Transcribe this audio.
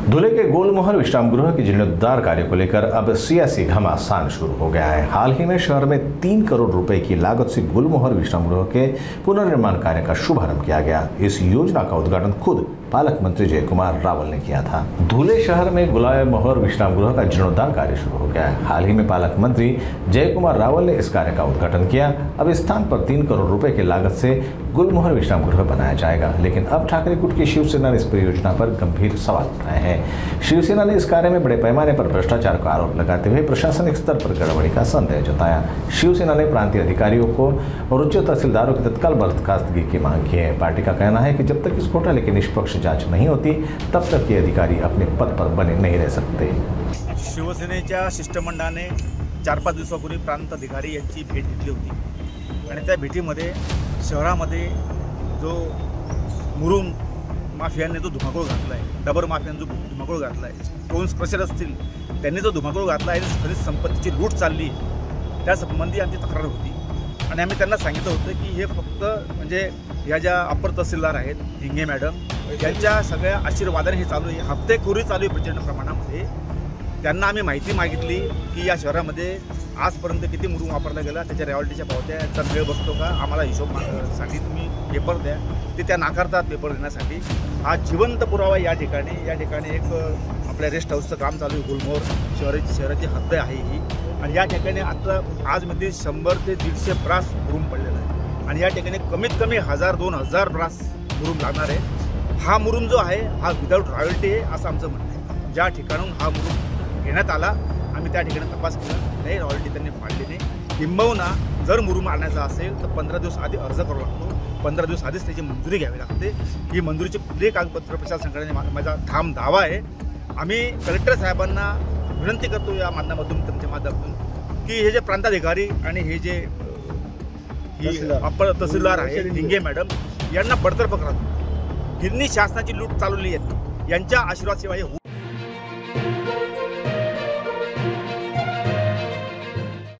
धुले के गोलमोहर विश्राम गृह के जीर्णोद्धार कार्य को लेकर अब सियासी घमासान शुरू हो गया है। हाल ही में शहर में 3 करोड़ रुपए की लागत से गुलमोहर विश्राम गृह के पुनर्निर्माण कार्य का शुभारंभ किया गया। इस योजना का उद्घाटन खुद पालक मंत्री जयकुमार रावल ने किया था। धुले शहर में गुलमोहर विश्राम गृह का जीर्णोद्धार कार्य शुरू हो गया है। हाल ही में पालक मंत्री जयकुमार रावल ने इस कार्य का उद्घाटन किया। अब इस स्थान पर 3 करोड़ रुपए की लागत से गुलमोहर विश्राम गृह बनाया जाएगा, लेकिन अब ठाकरे गुट की शिवसेना ने इस परियोजना पर गंभीर सवाल उठाए हैं। शिवसेना ने इस कार्य में बड़े पैमाने पर भ्रष्टाचार का आरोप लगाते हुए प्रशासनिक स्तर पर गड़बड़ी का संदेह जताया। शिवसेना ने प्रांतीय अधिकारियों को और उच्च तहसीलदारों की तत्काल बर्खास्तगी की मांग की है। पार्टी का कहना है कि जब तक इस घोटाले की निष्पक्ष जांच नहीं होती तब तक ये अधिकारी अपने पद पर बने नहीं रह सकते। शिवसेनेच्या शिष्टमंडळाने 4-5 दिवसापूर्वी प्रांत अधिकारी यांची भेट घेतली होती आणि त्या भेटीमध्ये शहरामध्ये जो मुरुम माफियाने जो धुमाकूळ घातला आहे, डबर माफियाने जो धुमाकूळ घातला आहे, टोन्स क्रशर असतील त्यांनी जो धुमाकूळ घातला आहे, खनिज संपत्तीची लूट चालली, त्या संबंधी आमची तक्रार होती आणि आम्ही त्यांना सांगितलं होतं की हे फक्त म्हणजे ह्या ज्या अपर तहसीलदार आहेत हिंगे मॅडम यांच्या सगळ्या आशीर्वादाने हे चालू आहे, हप्तेखोरी चालू आहे प्रचंड प्रमाणामध्ये। त्यांना आम्ही माहिती मागितली की या शहरामध्ये आजपर्यंत किती मुरुम वापरला गेला, त्याच्या रॉयल्टीच्या पावत्या वेळ बसतो का, आम्हाला हिशोबसाठी तुम्ही पेपर द्या। ते त्या नाकारतात पेपर देण्यासाठी। हा जिवंत पुरावा या ठिकाणी एक आपल्या रेस्ट हाऊसचं काम चालू आहे। गुलमोहर शहराची हद्द आहे ही आणि या ठिकाणी आता आजमध्ये 100 ते 150 ब्रास मुरुम पडलेला आहे आणि या ठिकाणी कमीत कमी 1000-2000 ब्रास मुरुम लागणार आहे। हा मुरुम जो आहे हा विदाऊट रॉयल्टी आहे असं आमचं म्हणणं आहे। ज्या ठिकाणून हा मुरुम घेण्यात आला आम्ही त्या ठिकाणी तपास केला, नाही रॉयल्टी त्यांनी फाडली नाही। किंबहुना जर मुरुम आणण्याचा असेल तर 15 दिवस आधी अर्ज करावा लागतो, 15 दिवस आधीच त्याची मंजुरी घ्यावी लागते। ही मंजुरीची कुठलीही कागदपत्र प्रशासन संघटनेने माझा ठाम दावा आहे। आम्ही कलेक्टर साहेबांना विनंती करतो या माध्यमातून तुमच्या माध्यमातून की हे जे प्रांताधिकारी आणि हे जे अपर तहसीलदार आहे हिंगे मॅडम यांना बडतर्फ करा। गिरणी शासनाची लूट चालवली आहे, यांच्या आशीर्वाद शिवाय